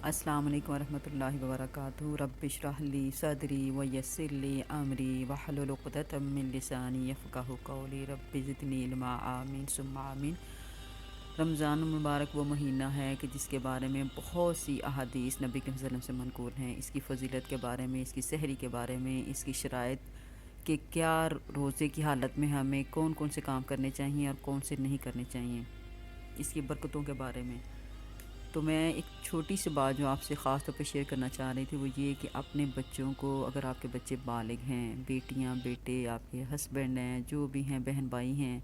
السلام علیکم ورحمۃ اللہ وبرکاتہ۔ رب اشرح لی صدری ویسر لی امری واحلل عقدۃ من لسانی یفقہوا قولی رب زدنی علما آمین ثم آمین۔ رمضان المبارک وہ مہینہ ہے کہ جس کے بارے میں بہت سی احادیث نبی کریم صلی اللہ علیہ وسلم سے منقول ہیں، اس کی فضیلت کے بارے میں، اس کی سحری کے بارے میں، اس کی شرائط کہ کیا روزے کی حالت میں ہمیں کون کون سے کام کرنے چاہیے اور کون سے نہیں کرنے چاہیے، اس کی برکتوں کے بارے میں۔ تو میں ایک چھوٹی سی بات جو آپ سے خاص طور پہ شیئر کرنا چاہ رہی تھی وہ یہ کہ اپنے بچوں کو، اگر آپ کے بچے بالغ ہیں، بیٹیاں بیٹے، آپ کے ہسبینڈ ہیں، جو بھی ہیں، بہن بھائی ہیں،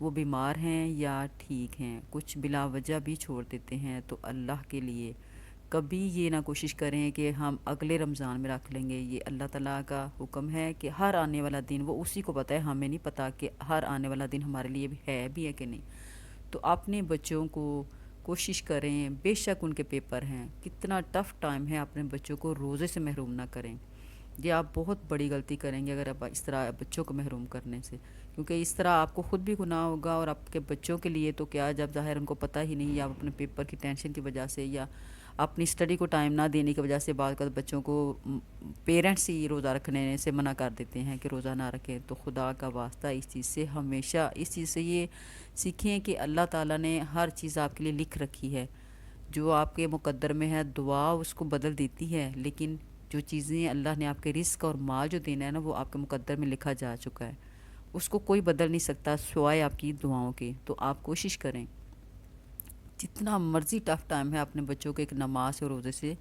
وہ بیمار ہیں یا ٹھیک ہیں، کچھ بلا وجہ بھی چھوڑ دیتے ہیں، تو اللہ کے لیے کبھی یہ نہ کوشش کریں کہ ہم اگلے رمضان میں رکھ لیں گے۔ یہ اللہ تعالیٰ کا حکم ہے کہ ہر آنے والا دن وہ اسی کو پتہ ہے، ہمیں نہیں پتہ کہ ہر آنے والا دن ہمارے لیے بھی ہے کہ نہیں۔ تو اپنے بچوں کو کوشش کریں، بے شک ان کے پیپر ہیں، کتنا ٹف ٹائم ہے، اپنے بچوں کو روزے سے محروم نہ کریں۔ یہ آپ بہت بڑی غلطی کریں گے اگر آپ اس طرح بچوں کو محروم کرنے سے، کیونکہ اس طرح آپ کو خود بھی گناہ ہوگا اور آپ کے بچوں کے لیے تو کیا، جب ظاہر ان کو پتہ ہی نہیں، یا آپ اپنے پیپر کی ٹینشن کی وجہ سے یا اپنی اسٹڈی کو ٹائم نہ دینے کی وجہ سے بعض اوقات بچوں کو پیرنٹس ہی روزہ رکھنے سے منع کر دیتے ہیں کہ روزہ نہ رکھیں۔ تو خدا کا واسطہ اس چیز سے ہمیشہ اس چیز سے یہ سیکھیں کہ اللہ تعالیٰ نے ہر چیز آپ کے لیے لکھ رکھی ہے، جو آپ کے مقدر میں ہے دعا اس کو بدل دیتی ہے، لیکن جو چیزیں اللہ نے آپ کے رزق اور مال جو دینا ہے نا، وہ آپ کے مقدر میں لکھا جا چکا ہے، اس کو کوئی بدل نہیں سکتا سوائے آپ کی دعاؤں کے۔ تو آپ کوشش کریں جتنا مرضی ٹف ٹائم ہے، اپنے بچوں کو ایک نماز اور روزے سے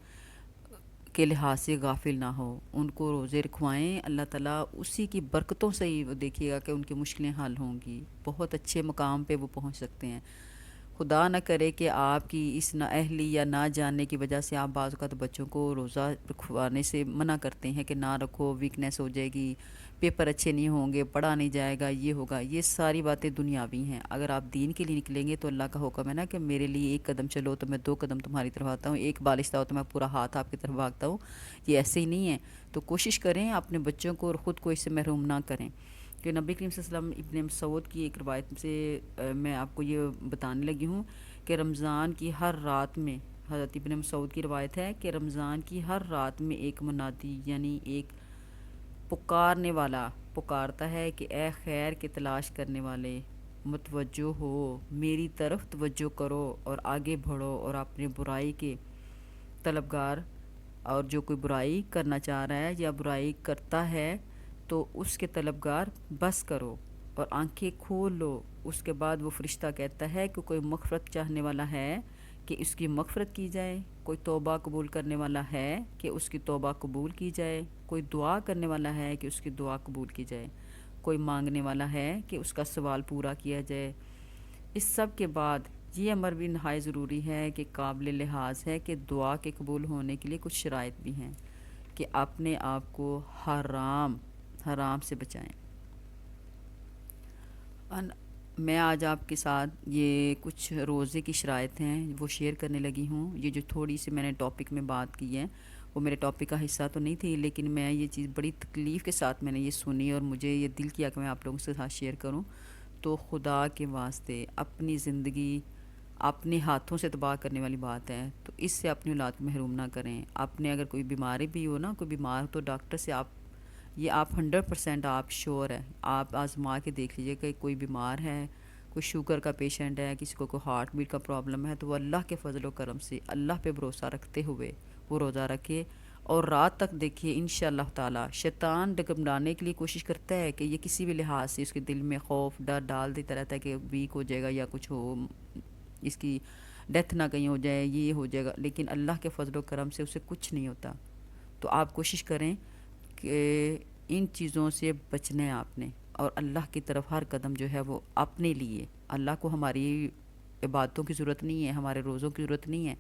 کے لحاظ سے غافل نہ ہو، ان کو روزے رکھوائیں۔ اللہ تعالیٰ اسی کی برکتوں سے ہی وہ دیکھیے گا کہ ان کی مشکلیں حل ہوں گی، بہت اچھے مقام پہ وہ پہنچ سکتے ہیں۔ خدا نہ کرے کہ آپ کی اس نااہلی یا نہ جاننے کی وجہ سے آپ بعض اوقات بچوں کو روزہ رکھوانے سے منع کرتے ہیں کہ نہ رکھو، ویکنیس ہو جائے گی، پیپر اچھے نہیں ہوں گے، پڑھا نہیں جائے گا، یہ ہوگا۔ یہ ساری باتیں دنیاوی ہیں۔ اگر آپ دین کے لیے نکلیں گے تو اللہ کا حکم ہے نا کہ میرے لیے ایک قدم چلو تو میں 2 قدم تمہاری طرف آتا ہوں، ایک بالشتہ ہو تو میں پورا ہاتھ آپ کی طرف بھاگتا ہوں۔ یہ ایسے ہی نہیں ہے۔ تو کوشش کریں اپنے بچوں کو اور خود کو اس سے محروم نہ کریں، کہ نبی کریم صلی اللہ علیہ وسلم ابن مسعود کی ایک روایت سے میں آپ کو یہ بتانے لگی ہوں کہ رمضان کی ہر رات میں، حضرت ابن مسعود کی روایت ہے کہ رمضان کی ہر رات میں ایک منادی یعنی ایک پکارنے والا پکارتا ہے کہ اے خیر کے تلاش کرنے والے، متوجہ ہو، میری طرف توجہ کرو اور آگے بڑھو، اور اپنے برائی کے طلبگار، اور جو کوئی برائی کرنا چاہ رہا ہے یا برائی کرتا ہے تو اس کے طلبگار بس کرو اور آنکھیں کھول لو۔ اس کے بعد وہ فرشتہ کہتا ہے کہ کوئی مغفرت چاہنے والا ہے کہ اس کی مغفرت کی جائے، کوئی توبہ قبول کرنے والا ہے کہ اس کی توبہ قبول کی جائے، کوئی دعا کرنے والا ہے کہ اس کی دعا قبول کی جائے، کوئی مانگنے والا ہے کہ اس کا سوال پورا کیا جائے۔ اس سب کے بعد یہ امر بھی نہایت ضروری ہے کہ قابل لحاظ ہے کہ دعا کے قبول ہونے کے لیے کچھ شرائط بھی ہیں، کہ اپنے آپ کو حرام سے بچائیں۔ میں آج آپ کے ساتھ یہ کچھ روزے کی شرائط ہیں وہ شیئر کرنے لگی ہوں۔ یہ جو تھوڑی سی میں نے ٹاپک میں بات کی ہے وہ میرے ٹاپک کا حصہ تو نہیں تھی، لیکن میں یہ چیز بڑی تکلیف کے ساتھ میں نے یہ سنی اور مجھے یہ دل کیا کہ میں آپ لوگوں کے ساتھ شیئر کروں۔ تو خدا کے واسطے اپنی زندگی اپنے ہاتھوں سے تباہ کرنے والی بات ہے، تو اس سے اپنی اولاد کو محروم نہ کریں۔ اپنے اگر کوئی بیماری بھی ہو نا، کوئی بیمار ہو تو ڈاکٹر سے آپ 100% آپ شور ہے، آپ آزما کے دیکھ لیجئے کہ کوئی بیمار ہے، کوئی شوگر کا پیشنٹ ہے، کسی کو کوئی ہارٹ بیٹ کا پرابلم ہے، تو وہ اللہ کے فضل و کرم سے اللہ پہ بھروسہ رکھتے ہوئے وہ روزہ رکھے اور رات تک دیکھیے انشاءاللہ تعالی۔ شیطان ڈگمڈانے کے لیے کوشش کرتا ہے کہ یہ کسی بھی لحاظ سے اس کے دل میں خوف ڈر ڈال دیتا رہتا ہے کہ ویک ہو جائے گا یا کچھ ہو، اس کی ڈیتھ نہ کہیں ہو جائے، یہ ہو جائے گا، لیکن اللہ کے فضل و کرم سے اسے کچھ نہیں ہوتا۔ تو آپ کوشش کریں کہ ان چیزوں سے بچنا ہے آپ نے، اور اللہ کی طرف ہر قدم جو ہے وہ اپنے لیے، اللہ کو ہماری عبادتوں کی ضرورت نہیں ہے، ہمارے روزوں کی ضرورت نہیں ہے،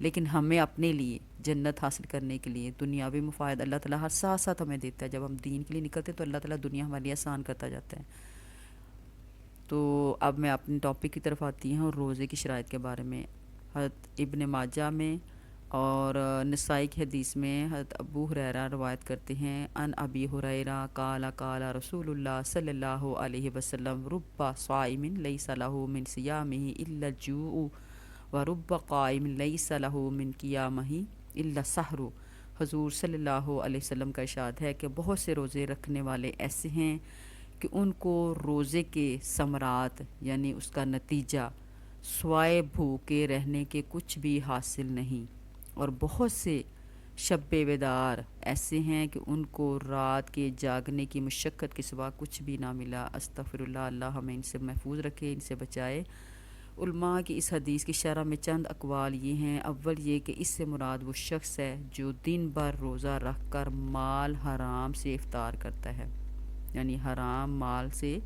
لیکن ہمیں اپنے لیے جنت حاصل کرنے کے لیے دنیاوی مفاد اللہ تعالیٰ ہر ساتھ ساتھ ہمیں دیتا ہے۔ جب ہم دین کے لیے نکلتے ہیں تو اللہ تعالیٰ دنیا ہمارے لیے آسان کرتا جاتا ہے۔ تو اب میں اپنے ٹاپک کی طرف آتی ہوں، روزے کی شرائط کے بارے میں۔ حضرت ابن ماجہ میں اور نسائی کی حدیث میں حضرت ابو ہریرہ روایت کرتے ہیں، ان ابی ہریرہ قال قال رسول اللہ صلی اللہ علیہ وسلم رب صائم لیس لہ من صیامہ الا الجوع ورب قائم لیس لہ من قیامہ الا سحر۔ حضور صلی اللہ علیہ وسلم کا ارشاد ہے کہ بہت سے روزے رکھنے والے ایسے ہیں کہ ان کو روزے کے ثمرات یعنی اس کا نتیجہ سوائے بھوکے رہنے کے کچھ بھی حاصل نہیں، اور بہت سے شب بیدار ایسے ہیں کہ ان کو رات کے جاگنے کی مشقت کے سوا کچھ بھی نہ ملا۔ استغفر اللہ، اللہ ہمیں ان سے محفوظ رکھے، ان سے بچائے۔ علماء کی اس حدیث کی شرح میں چند اقوال یہ ہیں۔ اول یہ کہ اس سے مراد وہ شخص ہے جو دن بھر روزہ رکھ کر مال حرام سے افطار کرتا ہے، یعنی حرام مال سے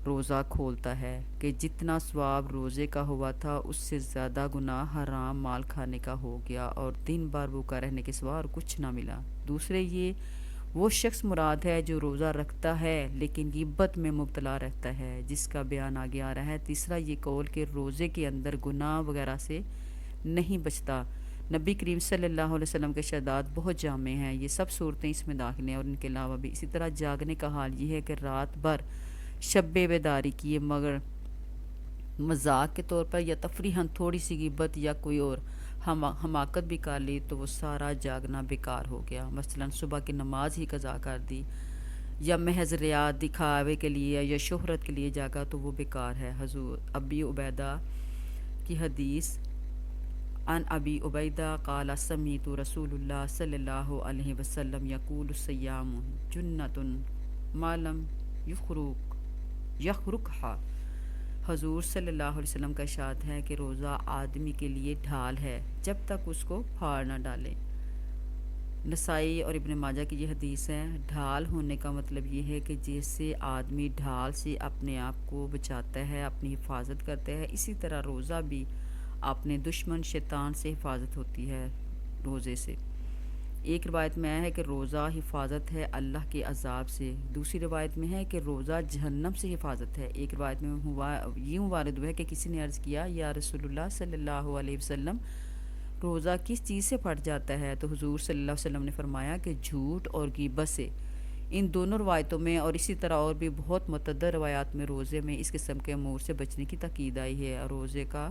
روزہ کھولتا ہے، کہ جتنا ثواب روزے کا ہوا تھا اس سے زیادہ گناہ حرام مال کھانے کا ہو گیا، اور دن بھر بھوکا رہنے کے سوا اور کچھ نہ ملا۔ دوسرے یہ وہ شخص مراد ہے جو روزہ رکھتا ہے لیکن غیبت میں مبتلا رہتا ہے، جس کا بیان آگے آ رہا ہے۔ تیسرا یہ قول کہ روزے کے اندر گناہ وغیرہ سے نہیں بچتا۔ نبی کریم صلی اللہ علیہ وسلم کے ارشادات بہت جامع ہیں، یہ سب صورتیں اس میں داخل ہیں، اور ان کے علاوہ بھی اسی طرح جاگنے کا حال یہ ہے کہ رات بھر شب بیداری کیے مگر مذاق کے طور پر یا تفریحاً تھوڑی سی غیبت یا کوئی اور حماقت بھی کر لی تو وہ سارا جاگنا بیکار ہو گیا۔ مثلاً صبح کی نماز ہی قضا کر دی، یا محض ریاء دکھاوے کے لیے یا شہرت کے لیے جاگا تو وہ بیکار ہے۔ حضور ابی عبیدہ کی حدیث، عن ابی عبیدہ قال سمیعت رسول اللہ صلی اللہ علیہ وسلم یقول الصیام جنۃ ما لم یخرقھا۔ حضور صلی اللہ علیہ وسلم کا ارشاد ہے کہ روزہ آدمی کے لیے ڈھال ہے جب تک اس کو پھاڑ نہ ڈالے۔ نسائی اور ابن ماجہ کی یہ حدیث ہے۔ ڈھال ہونے کا مطلب یہ ہے کہ جیسے آدمی ڈھال سے اپنے آپ کو بچاتا ہے، اپنی حفاظت کرتا ہے، اسی طرح روزہ بھی اپنے دشمن شیطان سے حفاظت ہوتی ہے روزے سے۔ ایک روایت میں آیا ہے کہ روزہ حفاظت ہے اللہ کے عذاب سے، دوسری روایت میں ہے کہ روزہ جہنم سے حفاظت ہے۔ ایک روایت میں یہ وارد ہوا ہے کہ کسی نے عرض کیا، یا رسول اللہ صلی اللہ علیہ وسلم، روزہ کس چیز سے پھٹ جاتا ہے؟ تو حضور صلی اللہ علیہ وسلم نے فرمایا کہ جھوٹ اور غیبت سے۔ ان دونوں روایتوں میں اور اسی طرح اور بھی بہت متعدد روایات میں روزے میں اس قسم کے امور سے بچنے کی تاکید آئی ہے، اور روزے کا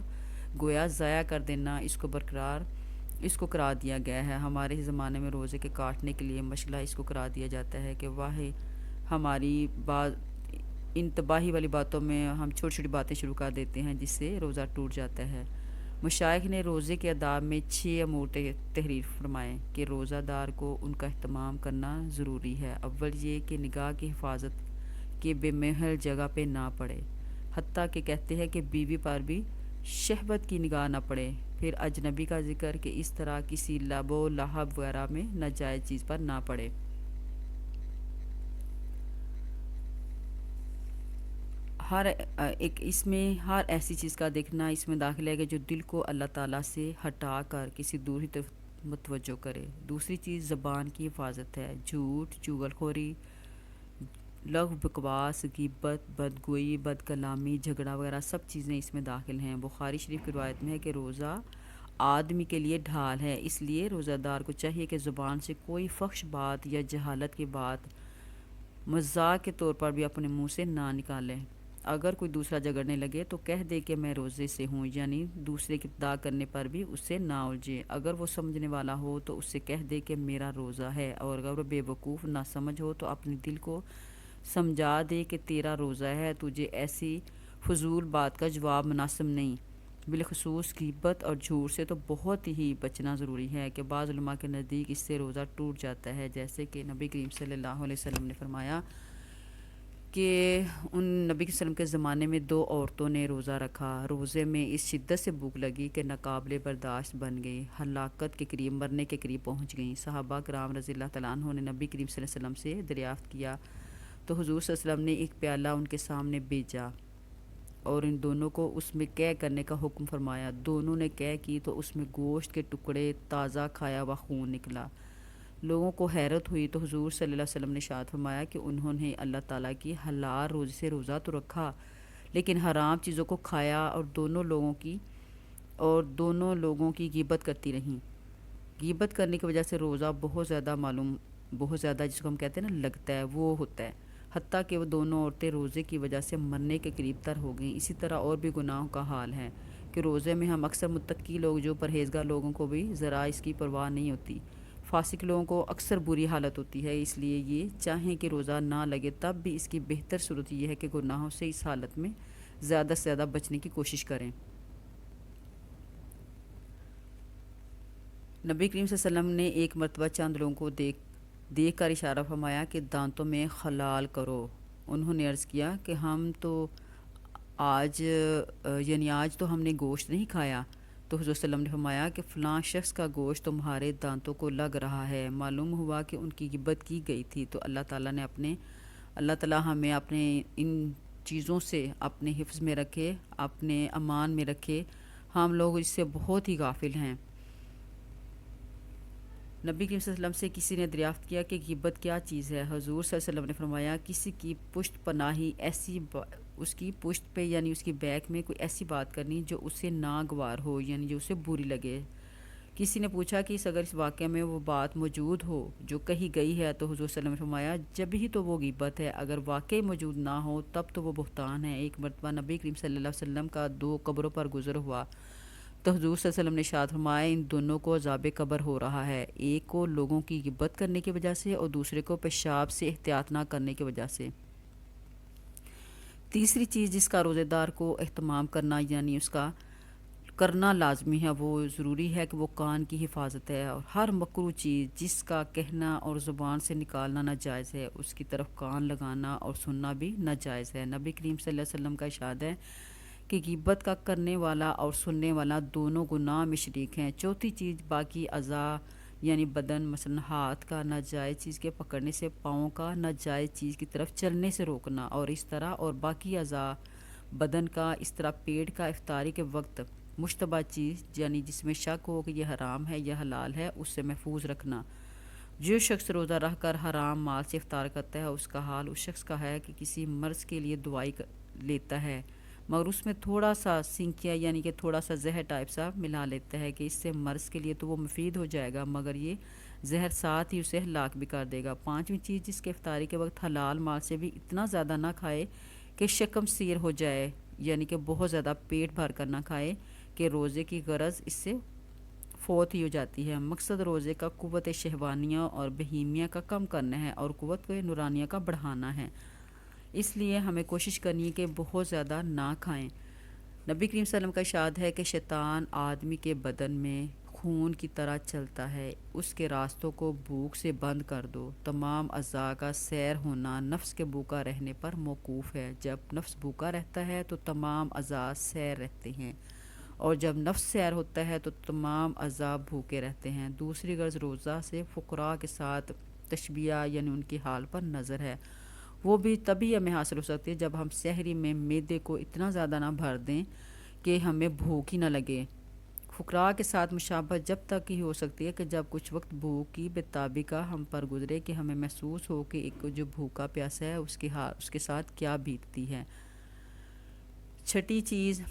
گویا ضائع کر دینا اس کو قرار دیا گیا ہے۔ ہمارے زمانے میں روزے کے کاٹنے کے لیے مشغلہ اس کو قرار دیا جاتا ہے کہ ہماری انتباہی والی باتوں میں ہم چھوٹی چھوٹی باتیں شروع کر دیتے ہیں جس سے روزہ ٹوٹ جاتا ہے۔ مشائخ نے روزے کے آداب میں 6 امور تحریر فرمائے کہ روزہ دار کو ان کا اہتمام کرنا ضروری ہے۔ اول یہ کہ نگاہ کی حفاظت کے بے محل جگہ پہ نہ پڑے، حتیٰ کہ کہتے ہیں کہ بیوی پر بھی شہوت کی نگاہ نہ پڑے۔ پھر اجنبی کا ذکر کہ اس طرح کسی لب و لہب وغیرہ میں ناجائز چیز پر نہ پڑے۔ اس میں ہر ایسی چیز کا دیکھنا اس میں داخل ہے کہ جو دل کو اللہ تعالیٰ سے ہٹا کر کسی دوسری طرف متوجہ کرے۔ دوسری چیز زبان کی حفاظت ہے، جھوٹ، چغل خوری، لغو، بکواس، غیبت، بدگوئی، بد کلامی، جھگڑا وغیرہ سب چیزیں اس میں داخل ہیں۔ بخاری شریف کی روایت میں ہے کہ روزہ آدمی کے لیے ڈھال ہے، اس لیے روزہ دار کو چاہیے کہ زبان سے کوئی فحش بات یا جہالت کی بات مزاح کے طور پر بھی اپنے منہ سے نہ نکالے۔ اگر کوئی دوسرا جھگڑنے لگے تو کہہ دے کہ میں روزے سے ہوں، یعنی دوسرے کی ابتدا کرنے پر بھی اس سے نہ الجھے۔ اگر وہ سمجھنے والا ہو تو اس سے کہہ دے کہ میرا روزہ ہے، اور اگر وہ بے وقوف نہ سمجھ ہو تو اپنے دل کو سمجھا دے کہ تیرا روزہ ہے، تجھے ایسی فضول بات کا جواب مناسب نہیں۔ بالخصوص غیبت اور جھوٹ سے تو بہت ہی بچنا ضروری ہے کہ بعض علماء کے نزدیک اس سے روزہ ٹوٹ جاتا ہے، جیسے کہ نبی کریم صلی اللہ علیہ وسلم نے فرمایا کہ ان نبی کے وسلم کے زمانے میں 2 عورتوں نے روزہ رکھا، روزے میں اس شدت سے بھوک لگی کہ ناقابل برداشت بن گئی، ہلاکت کے قریب، مرنے کے قریب پہنچ گئیں۔ صحابہ کرام رضی اللہ تعالیٰ عنہ نے نبی کریم صلی اللہ علیہ وسلم سے دریافت کیا تو حضور صلی اللہ علیہ وسلم نے ایک پیالہ ان کے سامنے بھیجا اور ان دونوں کو اس میں قے کرنے کا حکم فرمایا۔ دونوں نے قے کی تو اس میں گوشت کے ٹکڑے، تازہ کھایا ہوا خون نکلا۔ لوگوں کو حیرت ہوئی تو حضور صلی اللہ علیہ وسلم نے ارشاد فرمایا کہ انہوں نے اللہ تعالیٰ کی حلال روزے سے روزہ تو رکھا لیکن حرام چیزوں کو کھایا، اور دونوں لوگوں کی غیبت کرتی رہیں۔ غیبت کرنے کی وجہ سے روزہ بہت زیادہ جس کو ہم کہتے ہیں نا لگتا ہے، وہ ہوتا ہے، حتیٰ کہ وہ دونوں عورتیں روزے کی وجہ سے مرنے کے قریب تر ہو گئیں۔ اسی طرح اور بھی گناہوں کا حال ہے کہ روزے میں ہم اکثر متقی لوگ جو پرہیزگار لوگوں کو بھی ذرا اس کی پرواہ نہیں ہوتی، فاسق لوگوں کو اکثر بری حالت ہوتی ہے، اس لیے یہ چاہیں کہ روزہ نہ لگے تب بھی اس کی بہتر صورت یہ ہے کہ گناہوں سے اس حالت میں زیادہ سے زیادہ بچنے کی کوشش کریں۔ نبی کریم صلی اللہ علیہ وسلم نے ایک مرتبہ چند لوگوں کو دیکھ کر اشارہ فرمایا کہ دانتوں میں خلال کرو۔ انہوں نے عرض کیا کہ ہم تو آج تو ہم نے گوشت نہیں کھایا۔ تو حضور صلی اللہ علیہ وسلم نے فرمایا کہ فلاں شخص کا گوشت تمہارے دانتوں کو لگ رہا ہے۔ معلوم ہوا کہ ان کی غیبت کی گئی تھی۔ تو اللہ تعالیٰ ہمیں اپنے ان چیزوں سے اپنے حفظ میں رکھے، اپنے امان میں رکھے۔ ہم لوگ اس سے بہت ہی غافل ہیں۔ نبی کریم صلی اللہ علیہ وسلم سے کسی نے دریافت کیا کہ غیبت کیا چیز ہے؟ حضور صلی اللہ علیہ وسلم نے فرمایا کسی کی پشت پناہی، اس کی پشت پہ یعنی اس کی بیک میں کوئی ایسی بات کرنی جو اسے ناگوار ہو، یعنی جو اسے بری لگے۔ کسی نے پوچھا کہ اگر اس واقعے میں وہ بات موجود ہو جو کہی گئی ہے، تو حضور صلی اللہ علیہ وسلم نے فرمایا جب ہی تو وہ غیبت ہے، اگر واقعی موجود نہ ہو تب تو وہ بہتان ہے۔ ایک مرتبہ نبی کریم صلی اللہ علیہ وسلم کا 2 قبروں پر گزر ہوا تو حضور صلی اللہ علیہ وسلم نے ارشاد فرمایا ان دونوں کو عذاب قبر ہو رہا ہے، ایک کو لوگوں کی غیبت کرنے کی وجہ سے اور دوسرے کو پیشاب سے احتیاط نہ کرنے کی وجہ سے۔ تیسری چیز جس کا روزے دار کو اہتمام کرنا یعنی اس کا کرنا لازمی ہے، وہ ضروری ہے کہ وہ کان کی حفاظت ہے، اور ہر مکروہ چیز جس کا کہنا اور زبان سے نکالنا ناجائز ہے اس کی طرف کان لگانا اور سننا بھی ناجائز ہے۔ نبی کریم صلی اللہ علیہ وسلم کا ارشاد ہے کہ غیبت کا کرنے والا اور سننے والا دونوں گناہ میں شریک ہیں۔ چوتھی چیز باقی اعضاء یعنی بدن، مثلا ہاتھ کا ناجائز چیز کے پکڑنے سے، پاؤں کا ناجائز چیز کی طرف چلنے سے روکنا، اور اس طرح اور باقی اعضاء بدن کا اس طرح پیٹ کا افطاری کے وقت مشتبہ چیز یعنی جس میں شک ہو کہ یہ حرام ہے یا حلال ہے اس سے محفوظ رکھنا۔ جو شخص روزہ رہ کر حرام مال سے افطار کرتا ہے اس کا حال اس شخص کا ہے کہ کسی مرض کے لیے دوائی لیتا ہے مگر اس میں تھوڑا سا سنکیا یعنی کہ تھوڑا سا زہر ٹائپ سا ملا لیتا ہے کہ اس سے مرض کے لیے تو وہ مفید ہو جائے گا مگر یہ زہر ساتھ ہی اسے ہلاک بھی کر دے گا۔ پانچویں چیز جس کے افطاری کے وقت حلال مال سے بھی اتنا زیادہ نہ کھائے کہ شکم سیر ہو جائے، یعنی کہ بہت زیادہ پیٹ بھر کر نہ کھائے کہ روزے کی غرض اس سے فوت ہی ہو جاتی ہے۔ مقصد روزے کا قوت شہوانیہ اور بہیمیہ کا کم کرنا ہے اور قوت نورانیہ کا بڑھانا ہے، اس لیے ہمیں کوشش کرنی ہے کہ بہت زیادہ نہ کھائیں۔ نبی کریم صلی اللہ علیہ وسلم کا ارشاد ہے کہ شیطان آدمی کے بدن میں خون کی طرح چلتا ہے، اس کے راستوں کو بھوک سے بند کر دو۔ تمام اعضاء کا سیر ہونا نفس کے بھوکا رہنے پر موقوف ہے، جب نفس بھوکا رہتا ہے تو تمام اعضاء سیر رہتے ہیں، اور جب نفس سیر ہوتا ہے تو تمام اعضاء بھوکے رہتے ہیں۔ دوسری غرض روزہ سے فقراء کے ساتھ تشبیہ یعنی ان کی حال پر نظر ہے، وہ بھی تبھی ہمیں حاصل ہو سکتی ہے جب ہم سحری میں معدے کو اتنا زیادہ نہ بھر دیں کہ ہمیں بھوک ہی نہ لگے۔ فقراء کے ساتھ مشابہت جب تک ہی ہو سکتی ہے کہ جب کچھ وقت بھوک کی بے تابی کا ہم پر گزرے کہ ہمیں محسوس ہو کہ ایک جو بھوکا پیاسا ہے اس کے ساتھ کیا بیتتی ہے۔ چھٹی چیز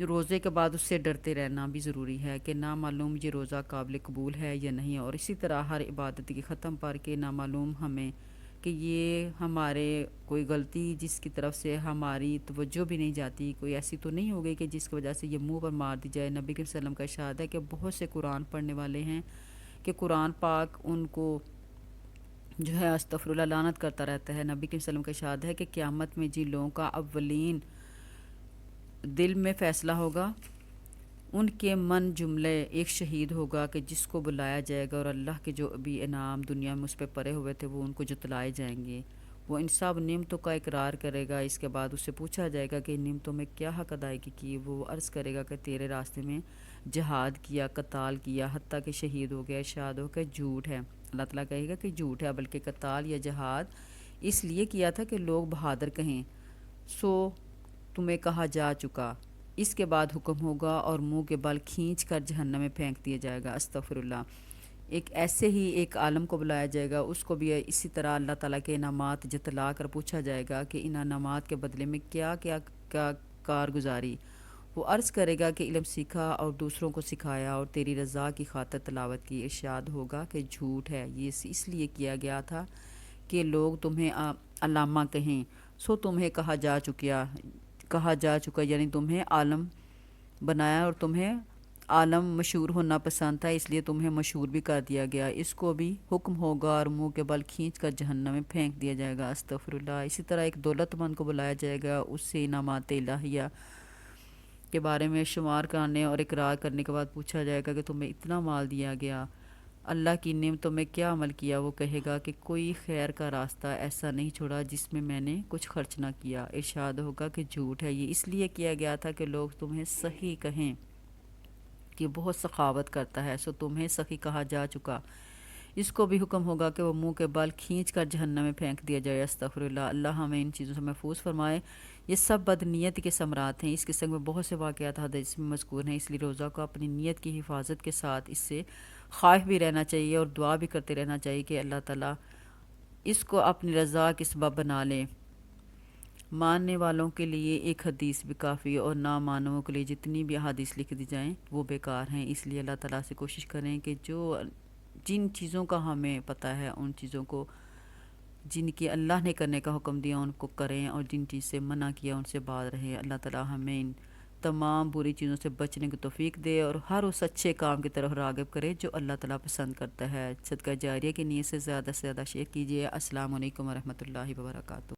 روزے کے بعد اس سے ڈرتے رہنا بھی ضروری ہے کہ نامعلوم یہ روزہ قابل قبول ہے یا نہیں، اور اسی طرح ہر عبادت کے ختم پر کہ نامعلوم ہمیں کہ یہ ہمارے کوئی غلطی جس کی طرف سے ہماری توجہ بھی نہیں جاتی، کوئی ایسی تو نہیں ہو گئی کہ جس کی وجہ سے یہ منہ پر مار دی جائے۔ نبی کریم صلی اللہ علیہ وسلم کا ارشاد ہے کہ بہت سے قرآن پڑھنے والے ہیں کہ قرآن پاک ان کو جو ہے استغفر اللہ لعنت کرتا رہتا ہے۔ نبی کریم صلی اللہ علیہ وسلم کا ارشاد ہے کہ قیامت میں جن لوگوں کا اولین دل میں فیصلہ ہوگا ان کے من جملے ایک شہید ہوگا کہ جس کو بلایا جائے گا، اور اللہ کے جو ابھی انعام دنیا میں اس پہ پڑے ہوئے تھے وہ ان کو جتلائے جائیں گے۔ وہ ان سب نعمتوں کا اقرار کرے گا، اس کے بعد اس سے پوچھا جائے گا کہ ان نعمتوں میں کیا حق ادائیگی کی؟ وہ عرض کرے گا کہ تیرے راستے میں جہاد کیا، قتال کیا، حتیٰ کہ شہید ہو گیا۔ ارشاد ہو کہ جھوٹ ہے، اللہ تعالیٰ کہے گا کہ جھوٹ ہے، بلکہ قتال یا جہاد اس لیے کیا تھا کہ لوگ بہادر کہیں، سو تمہیں کہا جا چکا۔ اس کے بعد حکم ہوگا اور منہ کے بل کھینچ کر جہنم میں پھینک دیا جائے گا، استغفر اللہ۔ ایسے ہی ایک عالم کو بلایا جائے گا، اس کو بھی اسی طرح اللہ تعالیٰ کے انعامات جتلا کر پوچھا جائے گا کہ ان انعامات کے بدلے میں کیا کیا کارگزاری؟ وہ عرض کرے گا کہ علم سیکھا اور دوسروں کو سکھایا اور تیری رضا کی خاطر تلاوت کی۔ ارشاد ہوگا کہ جھوٹ ہے، یہ اس لیے کیا گیا تھا کہ لوگ تمہیں علامہ کہیں، سو تمہیں کہا جا چکا یعنی تمہیں عالم بنایا اور تمہیں عالم مشہور ہونا پسند تھا، اس لیے تمہیں مشہور بھی کر دیا گیا۔ اس کو بھی حکم ہوگا اور منہ کے بل کھینچ کر جہنم میں پھینک دیا جائے گا۔ استغفر اللہ۔ اسی طرح ایک دولت مند کو بلایا جائے گا، اس سے انعامات الہیہ کے بارے میں شمار کرنے اور اقرار کرنے کے بعد پوچھا جائے گا کہ تمہیں اتنا مال دیا گیا، اللہ کی نعمتوں میں کیا عمل کیا؟ وہ کہے گا کہ کوئی خیر کا راستہ ایسا نہیں چھوڑا جس میں میں نے کچھ خرچ نہ کیا۔ ارشاد ہوگا کہ جھوٹ ہے، یہ اس لیے کیا گیا تھا کہ لوگ تمہیں سخی کہیں کہ بہت سخاوت کرتا ہے، سو تمہیں سخی کہا جا چکا۔ اس کو بھی حکم ہوگا کہ وہ منہ کے بال کھینچ کر جہنم میں پھینک دیا جائے۔ استغفر اللہ۔ اللہ ہمیں ان چیزوں سے محفوظ فرمائے۔ یہ سب بد نیت کے ثمرات ہیں۔ اس قسم میں بہت سے واقعات حدیث میں مذکور ہیں، اس لیے روزہ کو اپنی نیت کی حفاظت کے ساتھ اس سے خائف بھی رہنا چاہیے اور دعا بھی کرتے رہنا چاہیے کہ اللہ تعالیٰ اس کو اپنی رضا کے سبب بنا لے۔ ماننے والوں کے لیے ایک حدیث بھی کافی اور نہ ماننے کے لیے جتنی بھی احادیث لکھ دی جائیں وہ بیکار ہیں۔ اس لیے اللہ تعالیٰ سے کوشش کریں کہ جن چیزوں کا ہمیں پتہ ہے ان چیزوں کو، جن کی اللہ نے کرنے کا حکم دیا ان کو کریں، اور جن چیز سے منع کیا ان سے باز رہیں۔ اللہ تعالیٰ ہمیں ان تمام بری چیزوں سے بچنے کی توفیق دے اور ہر اس اچھے کام کی طرف راغب کرے جو اللہ تعالیٰ پسند کرتا ہے۔ صدقہ جاریہ کی نیت سے زیادہ شیئر کیجیے۔ السلام علیکم ورحمۃ اللہ وبرکاتہ۔